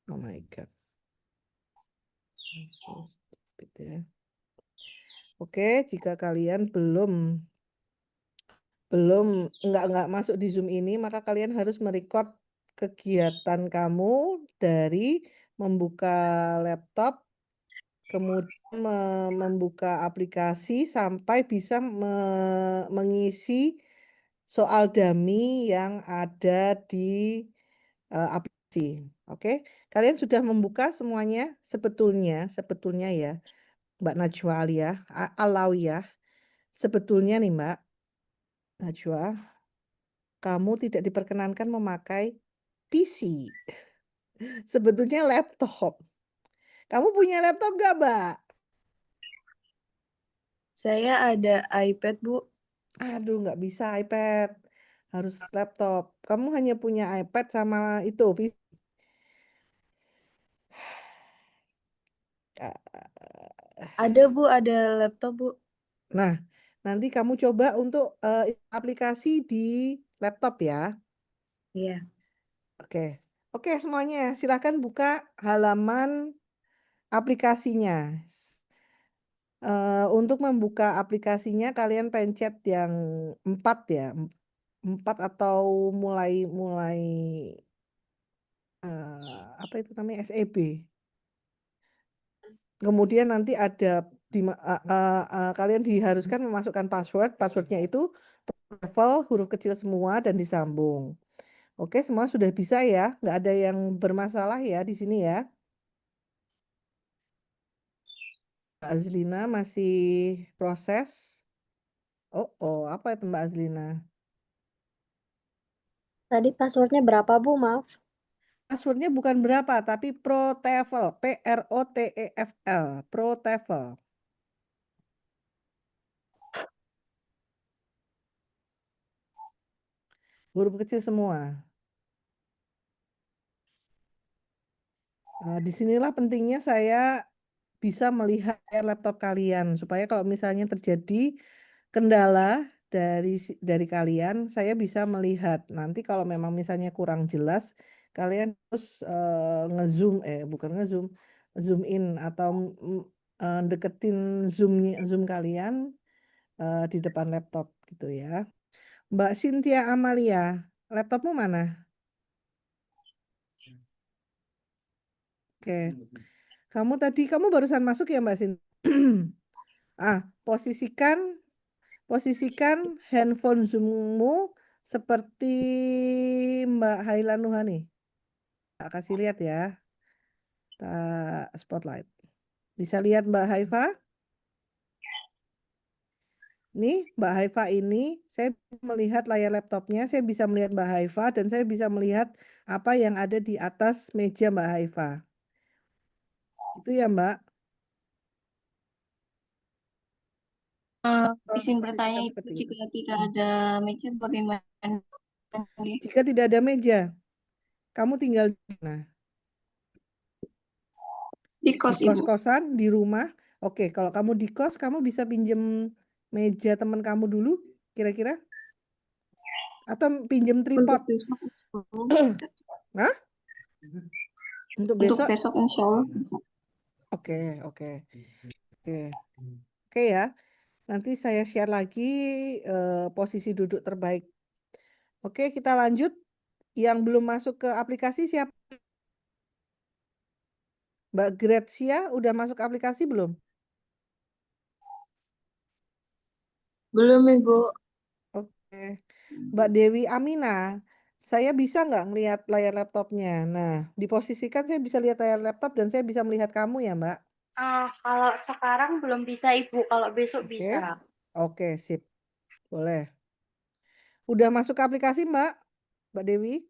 Oh my God. So stupid ya. Oke, jika kalian belum nggak masuk di Zoom ini, maka kalian harus merecord kegiatan kamu dari membuka laptop, kemudian membuka aplikasi sampai bisa mengisi soal dummy yang ada di aplikasi. Oke, kalian sudah membuka semuanya sebetulnya ya, Mbak Najwa Alawiyah, sebetulnya nih Mbak Najwa, kamu tidak diperkenankan memakai PC. Sebetulnya laptop. Kamu punya laptop nggak, Mbak? Saya ada iPad, Bu. Aduh, nggak bisa iPad. Harus laptop. Kamu hanya punya iPad sama itu. Ada, Bu, ada laptop, Bu. Nah, nanti kamu coba untuk aplikasi di laptop ya. Iya. Oke. Oke, semuanya. Silakan buka halaman aplikasinya. Untuk membuka aplikasinya kalian pencet yang 4 ya, 4 atau mulai mulai, apa itu namanya, SEB. Kemudian nanti ada kalian diharuskan memasukkan password-nya itu level huruf kecil semua dan disambung. Oke, semua sudah bisa ya? Nggak ada yang bermasalah ya di sini ya? Mbak Azlina masih proses? Oh, apa itu Mbak Azlina? Tadi passwordnya berapa, Bu? Maaf. Passwordnya bukan berapa, tapi ProTefel, PROTEFL, ProTefel. Huruf kecil semua. Disinilah pentingnya saya bisa melihat laptop kalian, supaya kalau misalnya terjadi kendala dari kalian, saya bisa melihat. Nanti kalau memang misalnya kurang jelas, kalian terus ngezoom, bukan ngezoom, zoom in atau deketin zoom kalian di depan laptop gitu ya. Mbak Cynthia Amalia, laptopmu mana? Oke, kamu barusan masuk ya Mbak Cynthia? Posisikan handphone zoommu seperti Mbak Haila Nuhani. Tak kasih lihat ya, tak spotlight. Bisa lihat Mbak Haifa? Nih, Mbak Haifa ini, saya melihat layar laptopnya, saya bisa melihat Mbak Haifa, dan saya bisa melihat apa yang ada di atas meja Mbak Haifa. Itu ya Mbak. Izin bertanya Posisikan itu seperti itu. jika tidak ada meja bagaimana? Jika tidak ada meja, kamu tinggal di mana? Di Di kos Ibu. kos-kosan, di rumah. Oke, kalau kamu di kos, kamu bisa pinjem meja teman kamu dulu, kira-kira? Atau pinjem Untuk tripod? besok, Hah? Untuk untuk besok? besok insya Allah bisa. Oke, oke, oke. Oke ya, nanti saya share lagi posisi duduk terbaik. Oke, kita lanjut. Yang belum masuk ke aplikasi siapa? Mbak Gracia udah masuk aplikasi belum? Belum, Ibu. Oke. Mbak Dewi Amina, saya bisa nggak ngelihat layar laptopnya? Nah, diposisikan saya bisa lihat layar laptop dan saya bisa melihat kamu ya, Mbak. Kalau sekarang belum bisa, Ibu. Kalau besok Oke. bisa. Oke, sip. Boleh. Udah masuk ke aplikasi, Mbak? Mbak Dewi?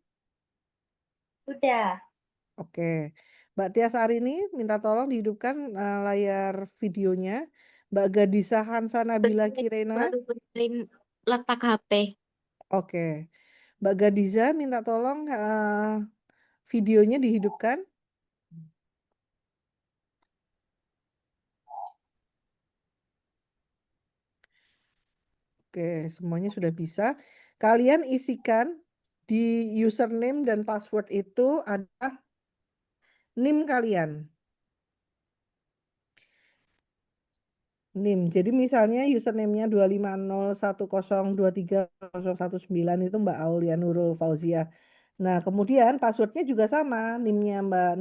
Sudah. Oke. Mbak Tias Arini minta tolong dihidupkan layar videonya. Mbak Gadisa Hansa Nabila Kirena. Baru benerin letak HP. Oke. Mbak Gadiza minta tolong videonya dihidupkan. Oke, semuanya sudah bisa. Kalian isikan di username dan password itu ada NIM kalian. NIM. Jadi misalnya username-nya 25010230019 itu Mbak Aulia Nurul Fauzia. Nah, kemudian passwordnya juga sama, NIM-nya Mbak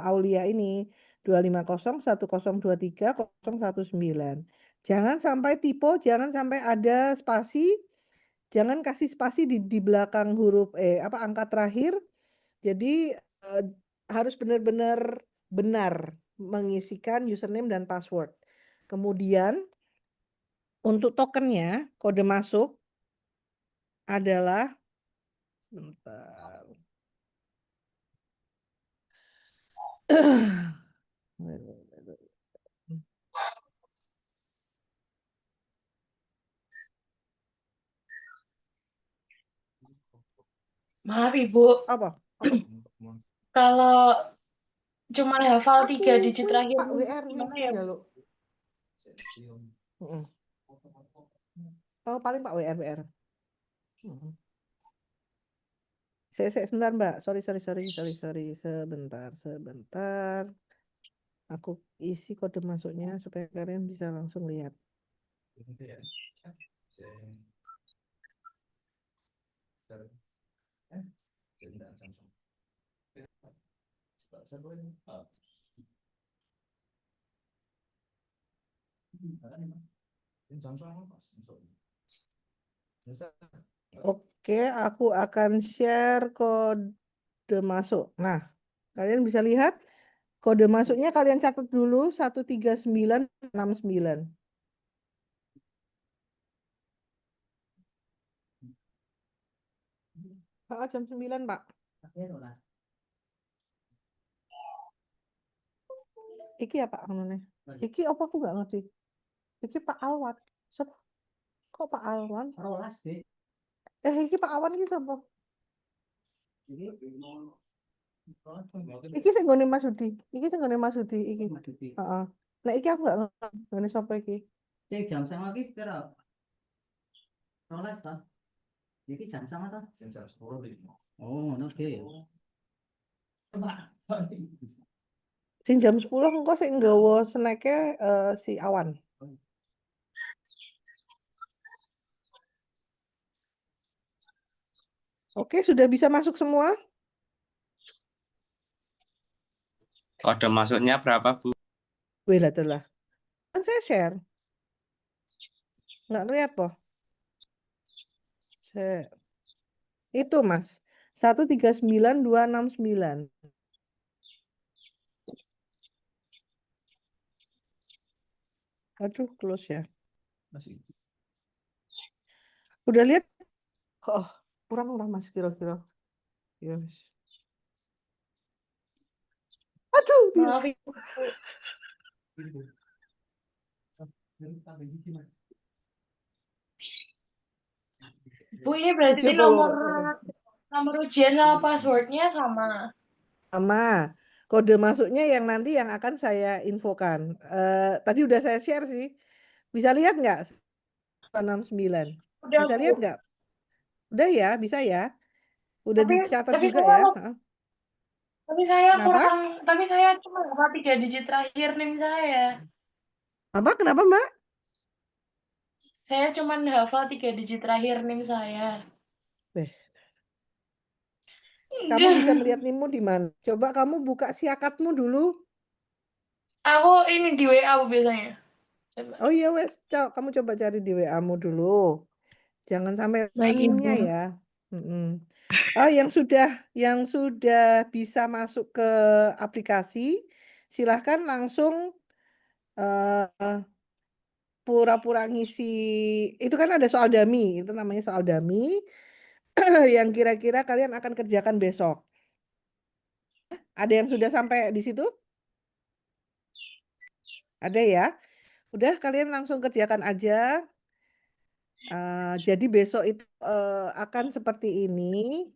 Aulia ini 25010230019. Jangan sampai typo, jangan sampai ada spasi, jangan kasih spasi di belakang huruf angka terakhir. Jadi harus benar-benar benar mengisikan username dan password. Kemudian untuk tokennya, kode masuk adalah bentar. Maaf Ibu, Apa? kalau cuma hafal 3 digit Kuwi terakhir Pak WR gimana wingi ya? njaluk. Heeh. Oh, paling Pak WR. Heeh. Sebentar Mbak. Sorry. Sebentar. Aku isi kode masuknya supaya kalian bisa langsung lihat. Oke, aku akan share kode masuk. Nah, kalian bisa lihat kode masuknya kalian catat dulu 13969. Jam 9, Pak. Iki ya Pak namanya. Iki apa aku nggak ngerti. Iki Pak Alwan. Siapa? Kok Pak Alwan? Iki Pak Alwan iki siapa? Iki sing nggone Mas Hudi. Iki. Heeh. Nah, iki aku nggak ngerti. Nggone sapa iki? Jam sama ki kira 12 ta? Iki jam sama ta? Jam 10. Oh, oke. Sing jam 10 engko sing nggawa snack-e si Awan. Oke, sudah bisa masuk semua? Kode masuknya berapa, Bu? Wih, lah. Kan saya share. Nggak lihat, po. Itu, Mas. 139.269. Aduh, close ya. Udah lihat? Oh, kurang lah, Mas, kira-kira. Yes. Aduh, Maaf Ibu. Bu, ini berarti Coba nomor ujian sama passwordnya sama. sama kode masuknya yang nanti yang akan saya infokan. Tadi udah saya share sih. Bisa lihat nggak? 69. Udah Bisa Bu. lihat nggak? Udah ya, bisa ya. Udah dicatat tapi juga saya, ya. Kenapa? tapi saya cuma hafal 3 digit terakhir NIM saya. Apa? Kenapa, Mbak? Saya cuma hafal 3 digit terakhir NIM saya. Kamu bisa melihat NIM-mu di mana? Coba kamu buka siakatmu dulu. Aku ini di WA Bu biasanya. Coba. Oh iya, wes. Kamu coba cari di WA-mu dulu. Jangan sampai Baik, NIM-nya Ibu. ya. Oh, yang sudah bisa masuk ke aplikasi, silahkan langsung pura-pura ngisi. Itu kan ada soal dummy, itu namanya soal dummy yang kira-kira kalian akan kerjakan besok. Ada yang sudah sampai di situ? Ada ya? Udah, kalian langsung kerjakan aja. Jadi besok itu akan seperti ini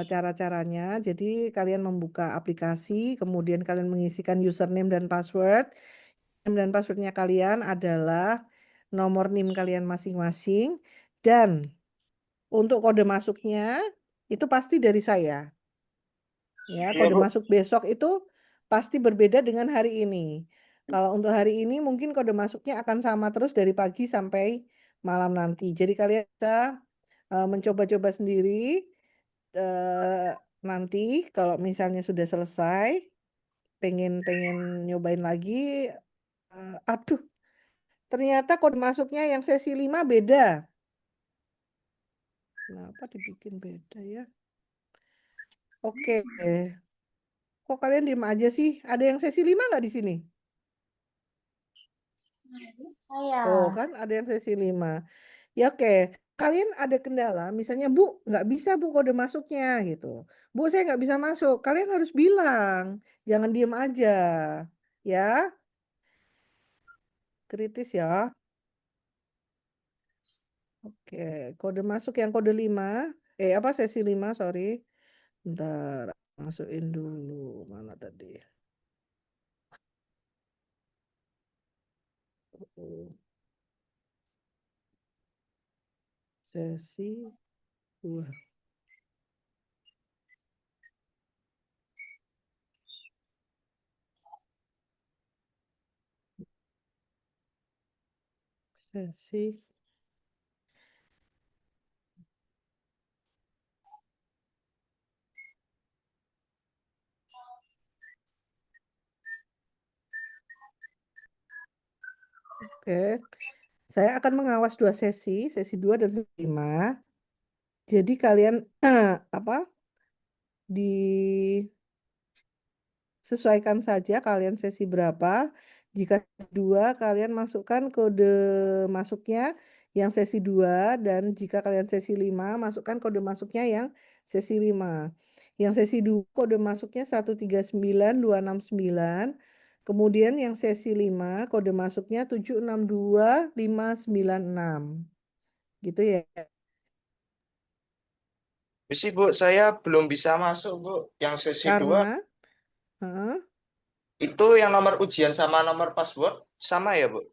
cara-caranya. Jadi kalian membuka aplikasi, kemudian kalian mengisikan username dan password. Username dan passwordnya kalian adalah nomor NIM kalian masing-masing. Dan untuk kode masuknya itu pasti dari saya. Ya, Iya, kode Bu. masuk besok itu pasti berbeda dengan hari ini. Kalau untuk hari ini mungkin kode masuknya akan sama terus dari pagi sampai malam nanti. Jadi kalian bisa mencoba-coba sendiri. Nanti kalau misalnya sudah selesai, pengen nyobain lagi. Aduh, ternyata kode masuknya yang sesi 5 beda. Kenapa dibikin beda ya? Oke. Kok kalian diem aja sih? Ada yang sesi 5 nggak di sini? Saya. Oh, kan ada yang sesi 5. Ya oke. Kalian ada kendala, misalnya Bu, nggak bisa Bu kode masuknya gitu. Bu, saya nggak bisa masuk. Kalian harus bilang. Jangan diem aja. Ya, kritis ya. Oke, kode masuk yang kode 5. Apa sesi 5, sorry. Bentar, masukin dulu. Mana tadi? Oh, sesi 2. Sesi Oke, saya akan mengawas 2 sesi 2 dan sesi 5. Jadi kalian apa? Disesuaikan saja kalian sesi berapa. Jika 2 kalian masukkan kode masuknya yang sesi 2 dan jika kalian sesi 5 masukkan kode masuknya yang sesi 5. Yang sesi 2 kode masuknya 139269. Kemudian yang sesi 5 kode masuknya 762596. Gitu ya. Misi, Bu, saya belum bisa masuk, Bu. Yang sesi 2 Karena itu yang nomor ujian sama nomor password sama ya, Bu?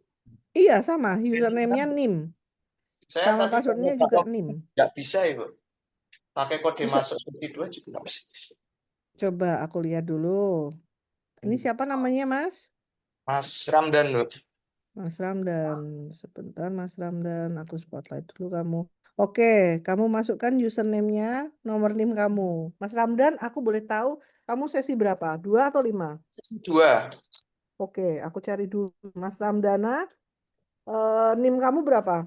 iya sama, username-nya NIM. Saya Sama tadi passwordnya nyoba juga login, NIM. nggak bisa ya, Bu. Pakai kode Bisa. masuk sesi 2 juga nggak bisa. Coba aku lihat dulu. Ini siapa namanya, Mas? Mas Ramdan, Bu. Mas Ramdan. Sebentar, Mas Ramdan. Aku spotlight dulu kamu. Oke, kamu masukkan username-nya, nomor NIM kamu. Mas Ramdan, aku boleh tahu kamu sesi berapa? 2 atau 5? Sesi 2. Oke, aku cari dulu. Mas Ramdana, NIM kamu berapa?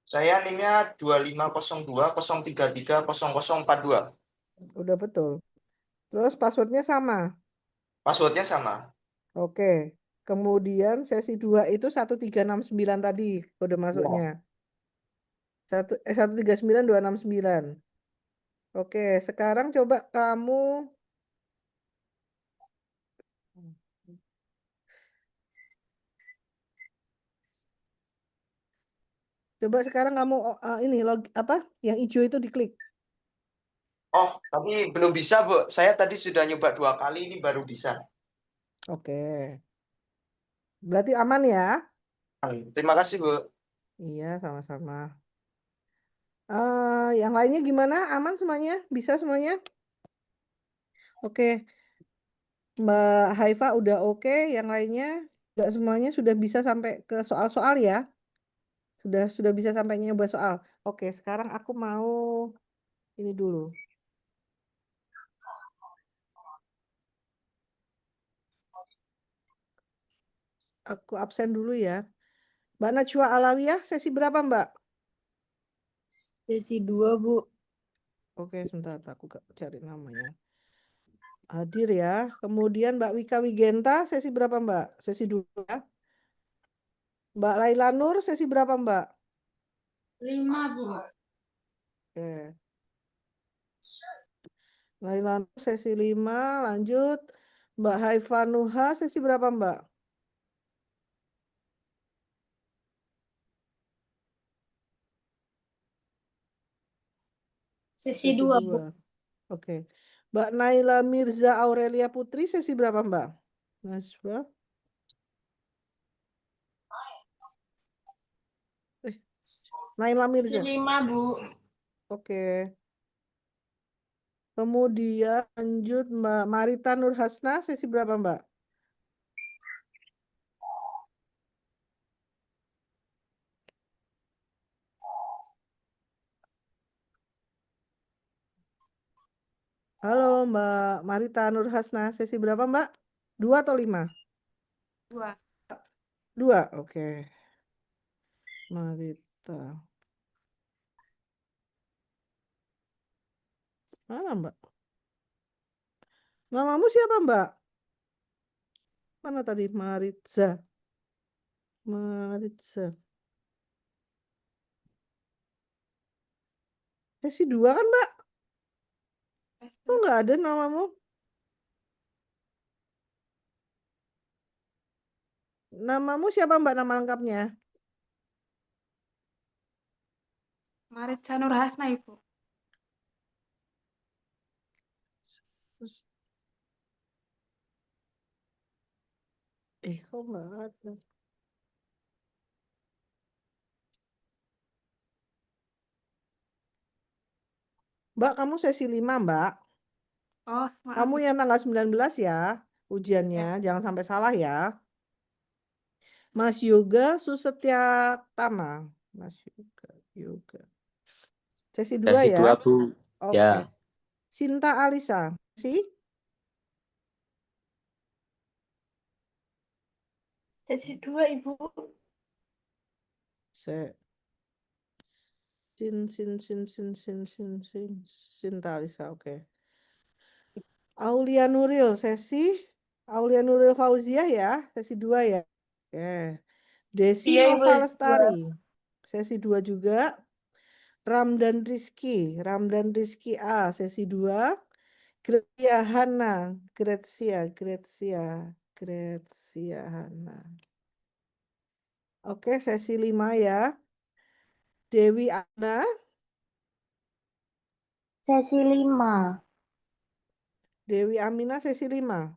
Saya NIM-nya 250203300042. Udah betul. Terus passwordnya sama. Passwordnya sama. Oke. Kemudian sesi 2 itu 1369 tadi kode masuknya. 139269. Oke, sekarang coba kamu sekarang kamu ini apa? Yang hijau itu diklik. Oh, tapi belum bisa, Bu. Saya tadi sudah nyoba 2 kali, ini baru bisa. Oke. Berarti aman ya? Terima kasih, Bu. Iya, sama-sama. Yang lainnya gimana? Aman semuanya? Bisa semuanya? Oke. Mbak Haifa udah oke, yang lainnya nggak semuanya sudah bisa sampai ke soal-soal ya? Sudah bisa sampai nyoba soal. Oke, sekarang aku mau ini dulu. Aku absen dulu ya. Mbak Najwa Alawiyah, sesi berapa Mbak? Sesi 2, Bu. Oke, sebentar aku cari namanya. Hadir ya. Kemudian Mbak Wika Wigenta, sesi berapa Mbak? Sesi 2. Mbak Laila Nur, sesi berapa Mbak? 5, Bu. Oke. Laila Nur, sesi 5, lanjut. Mbak Haifa Nuha, sesi berapa Mbak? Sesi 2, Bu. 2. Oke. Mbak Naila Mirza Aurelia Putri, sesi berapa Mbak? Najwa. Naila Sesi Mirza. 5, Bu. Oke. Kemudian lanjut Mbak Marita Nur Hasna, sesi berapa Mbak? Halo Mbak Marita Nur Hasna, sesi berapa Mbak? 2 atau 5? 2. 2, oke. Marita. Mana Mbak? Namamu siapa Mbak? Mana tadi? Maritza. Maritza. Sesi 2 kan Mbak? Kok nggak ada namamu? Namamu siapa Mbak, nama lengkapnya? Maritza Nur Hasna, Ibu. Kok nggak ada? Mbak, kamu sesi 5 Mbak. Oh, maaf. Kamu Ibu. yang tanggal 19 ya ujiannya, jangan sampai salah ya. Mas Yoga Susetyatama. Mas Yoga. Sesi 2 Sesi ya. 2, Bu. Oke. Ya. Sinta Alisa. Sesi 2, Ibu. Sinta Alisa, oke. Aulia Nuril, sesi Aulia Nuril Fauziah ya, sesi 2 ya. Oke. Desi Iya, Ibu, Nova sesi Lestari, sesi 2 juga. Ramdan Rizky A, sesi 2. Gracia Hana, Gracia Hana. Oke, sesi 5 ya. Dewi Ana, Sesi 5. Dewi Amina, sesi 5.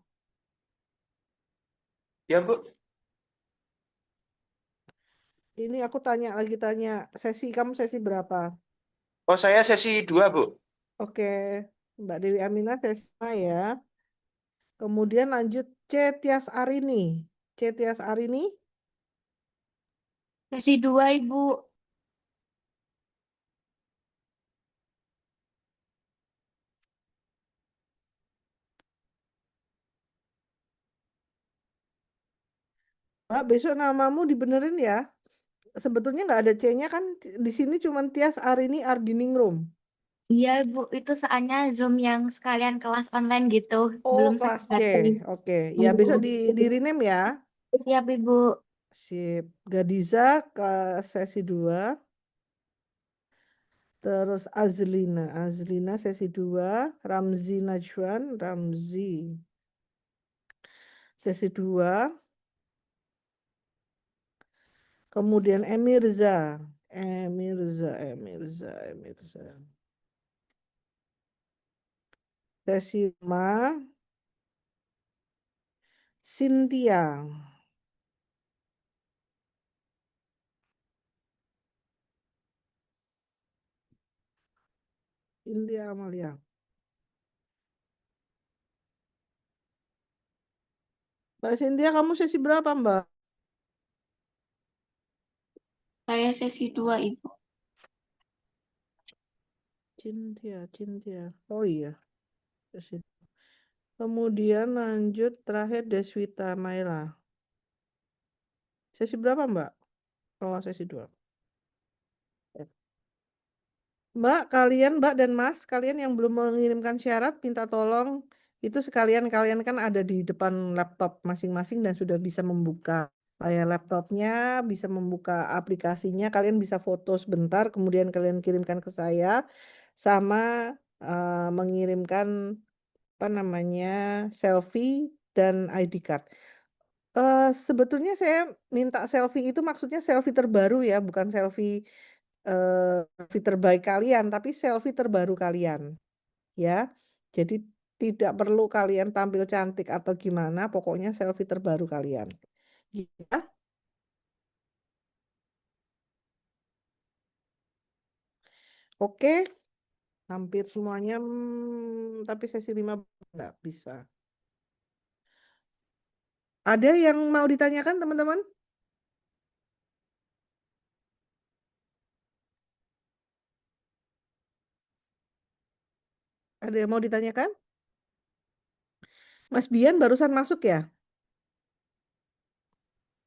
Ya, Bu. Ini aku tanya, sesi kamu sesi berapa? Oh, saya sesi 2, Bu. Oke, Mbak Dewi Amina sesi 5 ya. Kemudian lanjut C. Tias Arini. Sesi 2, Ibu. Mbak, besok namamu dibenerin ya. Sebetulnya nggak ada C-nya kan, di sini cuma Tias Arini Ardiningrum. Iya, Bu. Itu soalnya Zoom yang sekalian kelas online gitu. Oh, Belum kelas C. setting. Oke, ya besok di rename ya. Siap, Ibu. Sip. Gadiza ke sesi 2. Terus Azlina sesi 2. Ramzi Najwan, sesi 2. Kemudian Emirza. Sesi 5. Cynthia. Cynthia Amalia. Mbak Cynthia, kamu sesi berapa, Mbak? Saya sesi 2, Ibu. Cynthia. Oh iya. Sesi. Kemudian lanjut terakhir Deswita Maila. Sesi berapa, Mbak? Oh, sesi 2. Mbak dan Mas, kalian yang belum mengirimkan syarat, minta tolong itu sekalian, kalian kan ada di depan laptop masing-masing dan sudah bisa membuka layar laptopnya, bisa membuka aplikasinya, kalian bisa foto sebentar, kemudian kalian kirimkan ke saya, sama mengirimkan apa namanya selfie dan ID card. Sebetulnya saya minta selfie itu maksudnya selfie terbaru ya, bukan selfie terbaik kalian, tapi selfie terbaru kalian, ya. Jadi tidak perlu kalian tampil cantik atau gimana, pokoknya selfie terbaru kalian. Ya. Oke. Hampir semuanya, tapi sesi 5 nggak bisa. Ada yang mau ditanyakan teman-teman? Ada yang mau ditanyakan? Mas Bian barusan masuk ya?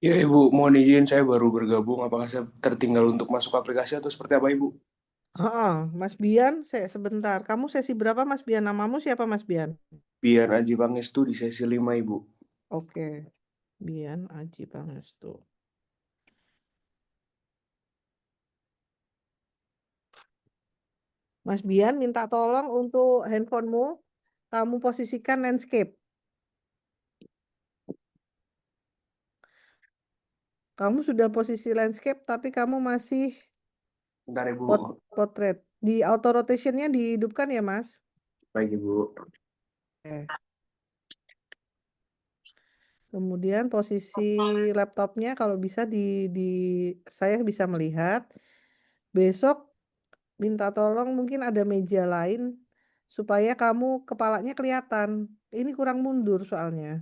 Ya Ibu, mohon izin saya baru bergabung. Apakah saya tertinggal untuk masuk aplikasi atau seperti apa Ibu? Mas Bian, sebentar. Kamu sesi berapa Mas Bian? Namamu siapa Mas Bian? Biar Aji Pangestu di sesi 5 Ibu. Oke, Bian Aji Pangestu. Mas Bian minta tolong untuk handphonemu, kamu posisikan landscape. Kamu sudah posisi landscape, tapi kamu masih Bentar Ibu. potret. Di auto rotationnya dihidupkan ya Mas? Baik Ibu. Kemudian posisi laptopnya kalau bisa saya bisa melihat. Besok minta tolong mungkin ada meja lain supaya kamu kepalanya kelihatan. Ini kurang mundur soalnya.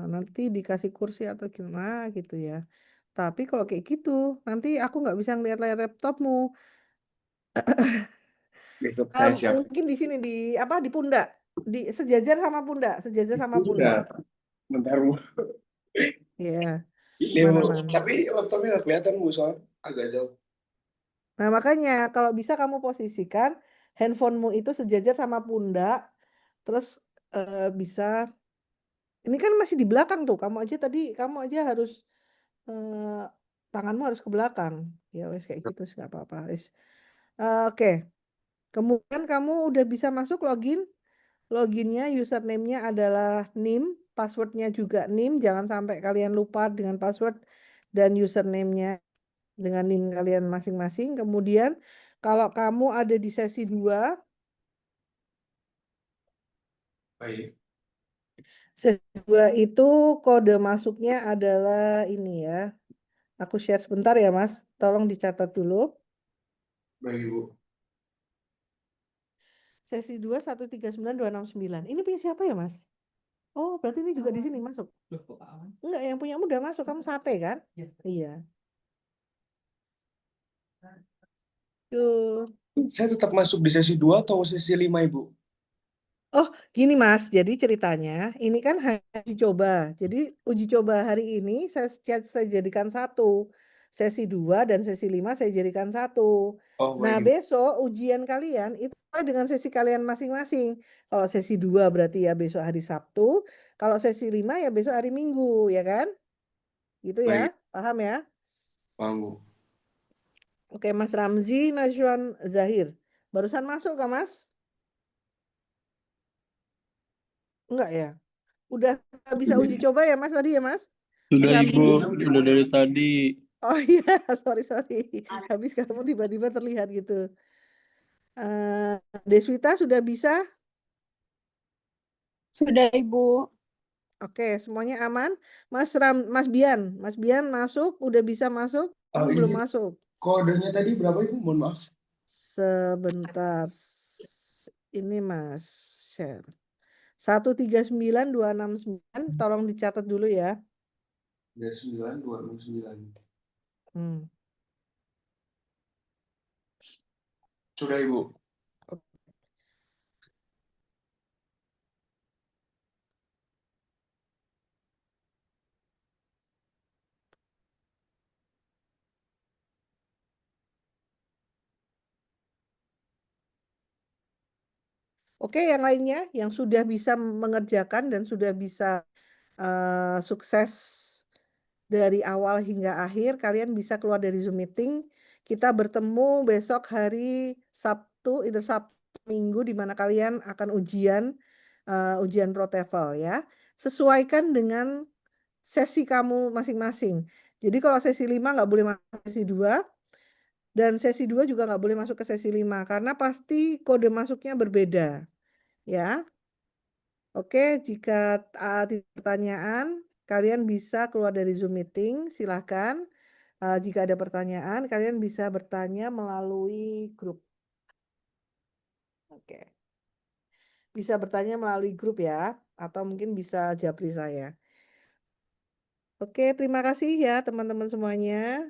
Nanti dikasih kursi atau gimana gitu ya. Tapi kalau kayak gitu, nanti aku nggak bisa ngeliat layar laptopmu. Besok saya siap. Mungkin di sini di pundak, di sejajar sama pundak, Udah. Bentar Bu. Iya. Ini Bu. Mana-mana. Tapi laptopnya nggak kelihatan Bu, soalnya agak jauh. Nah makanya kalau bisa kamu posisikan handphonemu itu sejajar sama pundak, terus bisa. Ini kan masih di belakang tuh. Kamu aja harus tanganmu harus ke belakang. Ya wes kayak gitu sih nggak apa-apa. Wes. Oke. Kemudian kamu udah bisa masuk login. Loginnya, username-nya adalah NIM, passwordnya juga NIM. Jangan sampai kalian lupa dengan password dan username-nya dengan NIM kalian masing-masing. Kemudian kalau kamu ada di sesi 2, Baik. sesi 2 itu kode masuknya adalah ini ya. Aku share sebentar ya Mas, tolong dicatat dulu. Baik Ibu. Sesi 2 139.269. Ini punya siapa ya Mas? Oh, berarti ini juga di sini masuk. Loh, kok aman? Enggak, yang punyamu udah masuk, kamu sate kan? Iya. Tuh. Saya tetap masuk di sesi 2 atau sesi 5 Ibu? Oh, gini Mas, jadi ceritanya ini kan hanya uji coba. Jadi uji coba hari ini saya jadikan 1. Sesi 2 dan sesi 5 saya jadikan 1. Oh, Nah, baik Ibu. besok ujian kalian itu dengan sesi kalian masing-masing. Kalau sesi 2 berarti ya besok hari Sabtu. Kalau sesi 5 ya besok hari Minggu, ya kan? Gitu ya, Baik. paham ya? Paham Bu. Oke, Mas Ramzi Najwan Zahir. Barusan masuk kah, Mas? Enggak ya? Udah bisa uji coba ya, Mas, tadi ya, Mas? Sudah Mas Ibu, Ramzi? sudah dari tadi. Oh iya, sorry. Habis kamu tiba-tiba terlihat gitu. Deswita sudah bisa? Sudah Ibu. Oke, semuanya aman. Mas Bian masuk, udah bisa masuk? Kamu belum izin. masuk. Kodenya tadi berapa Ibu? Mohon maaf. Sebentar. Ini Mas share. 139.269, tolong dicatat dulu ya. 39.269. Hmm. Sudah Ibu. Oke, yang lainnya yang sudah bisa mengerjakan dan sudah bisa sukses dari awal hingga akhir, kalian bisa keluar dari Zoom meeting. Kita bertemu besok hari Sabtu, itu Sabtu Minggu, di mana kalian akan ujian Pro TOEFL ya. Sesuaikan dengan sesi kamu masing-masing. Jadi kalau sesi 5 nggak boleh masuk ke sesi 2, dan sesi 2 juga nggak boleh masuk ke sesi 5, karena pasti kode masuknya berbeda. Ya. Oke, jika ada pertanyaan, kalian bisa keluar dari Zoom meeting, silahkan. Jika ada pertanyaan, kalian bisa bertanya melalui grup. Oke. Bisa bertanya melalui grup ya, atau mungkin bisa japri saya. Oke, terima kasih ya teman-teman semuanya.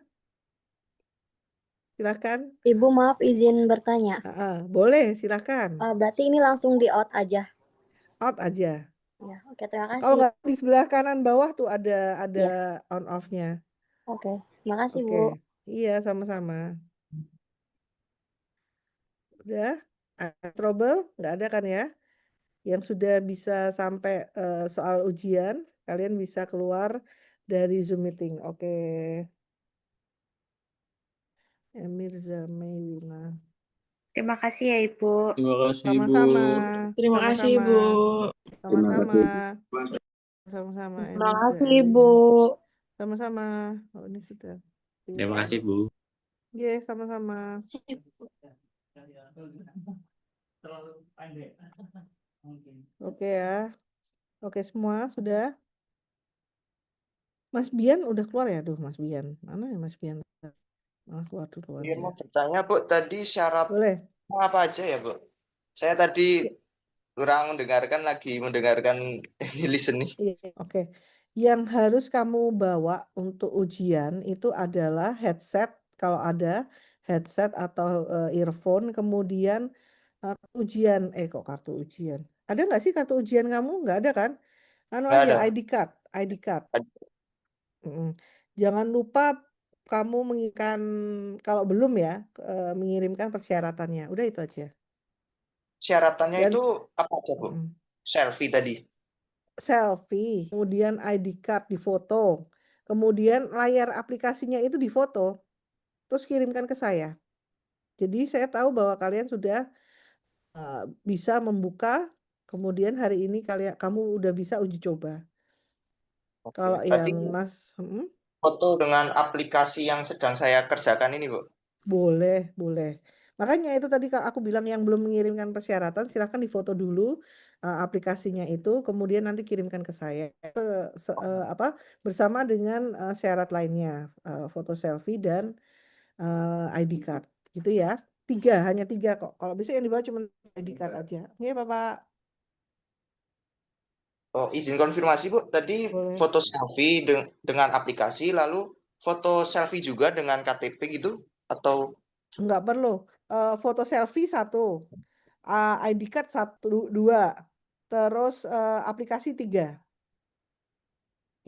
Silakan. Ibu maaf izin bertanya. Boleh, silakan. Berarti ini langsung di out aja. Out aja. Ya, oke, terima Kalau kasih. nggak di sebelah kanan bawah tuh ada Iya. on off-nya. Oke, terima kasih Oke. Bu. Iya, sama-sama. Udah? Ada trouble? Nggak ada kan ya? Yang sudah bisa sampai soal ujian, kalian bisa keluar dari Zoom meeting. Oke. Emir Zameuna. Terima kasih ya Ibu. Terima kasih, Ibu. Sama-sama. Terima kasih Sama-sama. Ibu. Terima Sama-sama. kasih. Sama-sama. Terima Emir kasih Zameuna. Ibu. Sama-sama. Oh, ini sudah. Terima kasih, Bu. Iya, sama-sama. Terlalu pendek. Mungkin. Oke ya. Oke semua sudah. Mas Bian udah keluar ya? Aduh, Mas Bian. Mana ya Mas Bian? Keluar duluan Iya, dia. mau bertanya, Bu, tadi syarat Boleh. apa aja ya, Bu? Saya tadi kurang lagi mendengarkan ini listening. Iya, oke. Yang harus kamu bawa untuk ujian itu adalah headset, kalau ada headset atau earphone, kemudian ujian, kok kartu ujian? Ada nggak sih kartu ujian kamu? Nggak ada kan? Anu Nggak aja, ada. ID card. Jangan lupa kamu mengirimkan, kalau belum ya, mengirimkan persyaratannya. Udah itu aja. Syaratannya Dan itu apa aja, Bu? Selfie tadi. selfie, kemudian ID card difoto, kemudian layar aplikasinya itu difoto, terus kirimkan ke saya. Jadi saya tahu bahwa kalian sudah bisa membuka, kemudian hari ini kamu udah bisa uji coba. Oke, Kalau berarti yang Mas, foto dengan aplikasi yang sedang saya kerjakan ini, Bu. boleh, boleh. Makanya itu tadi aku bilang yang belum mengirimkan persyaratan, silahkan difoto dulu aplikasinya itu, kemudian nanti kirimkan ke saya. Bersama dengan syarat lainnya, foto selfie dan ID card, gitu ya. Hanya tiga kok. Kalau bisa yang dibawa cuma ID card aja. Iya, Bapak. Oh, izin konfirmasi, Bu. Tadi Boleh. foto selfie dengan aplikasi, lalu foto selfie juga dengan KTP gitu? Atau Nggak perlu. Foto selfie satu, ID card dua, terus aplikasi 3.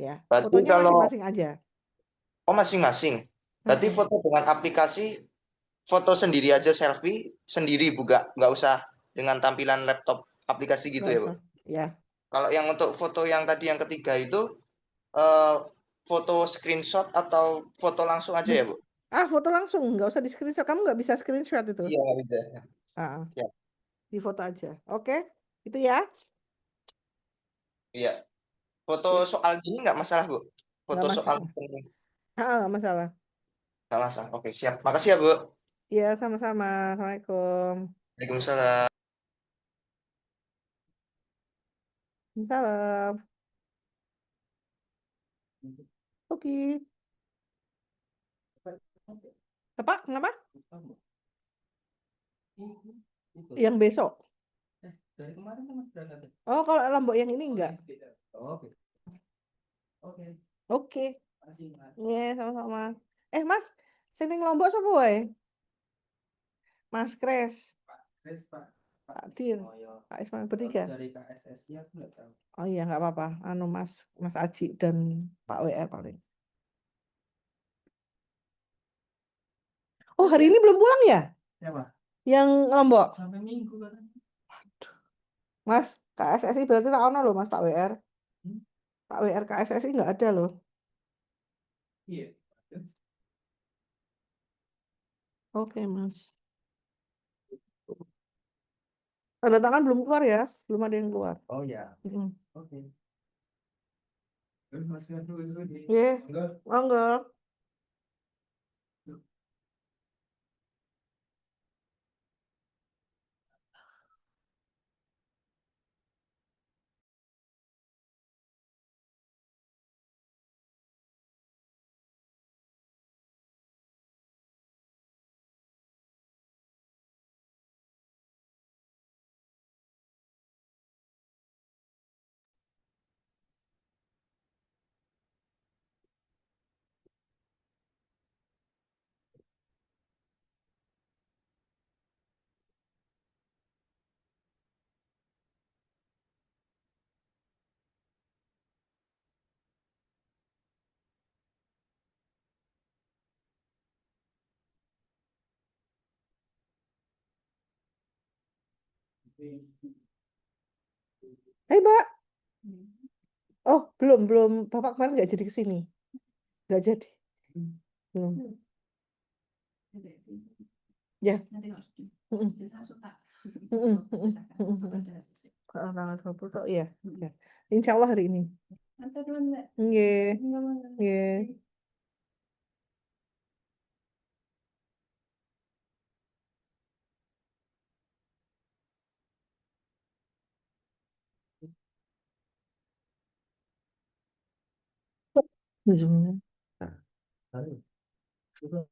Ya, berarti fotonya kalau masing-masing aja. masing-masing. Berarti foto dengan aplikasi, foto sendiri aja selfie sendiri, nggak usah dengan tampilan laptop aplikasi gitu Nggak ya, Bu? usah. Ya. Kalau yang untuk foto yang tadi yang ketiga itu eh, foto screenshot atau foto langsung aja ya, Bu? Foto langsung, nggak usah di screenshot. Kamu nggak bisa screenshot itu. Iya, nggak bisa. Ya. Di foto aja. Oke, itu ya. Iya. Foto soal gini nggak masalah, Bu? Foto Nggak soal masalah. ini Nggak masalah. nggak masalah. Oke, siap. Makasih ya, Bu. Iya, sama-sama. Assalamualaikum. Waalaikumsalam. Salam. Oke. Apa? Kenapa? Yang besok. Dari kemarin kan Mas berangkat. Oh, kalau Lombok yang ini enggak. Oke. Oke. Oke. Makasih, Mas. Iya, sama-sama. Mas, sini Lombok sapa wae? Mas Kres, Chris, Pak. Pak Din, Oh, iya. Pak Ismail Kalau bertiga. dari KSSI aku nggak tahu. Oh iya, nggak apa-apa. Mas Aji dan Pak WR paling. Oh, hari ini belum pulang ya? Siapa? Yang Lombok. Sampai Minggu katanya. Mas, KSSI berarti tak ono loh, Mas, Pak WR. Pak WR KSSI nggak ada loh. Iya. Oke, Mas. Tanda tangan belum keluar ya? Belum ada yang keluar. Oh ya. Mm. Oke. Masih ada dulu. Iya. Enggak. Enggak. Hai, Mbak. Oh, belum. Bapak kemarin nggak jadi ke sini. Nggak jadi. Belum. Ya. Mm-mm. Tanggal 20 kok, iya. Ya. Insya Allah hari ini. Nggih. Nggih. Zoom-nya.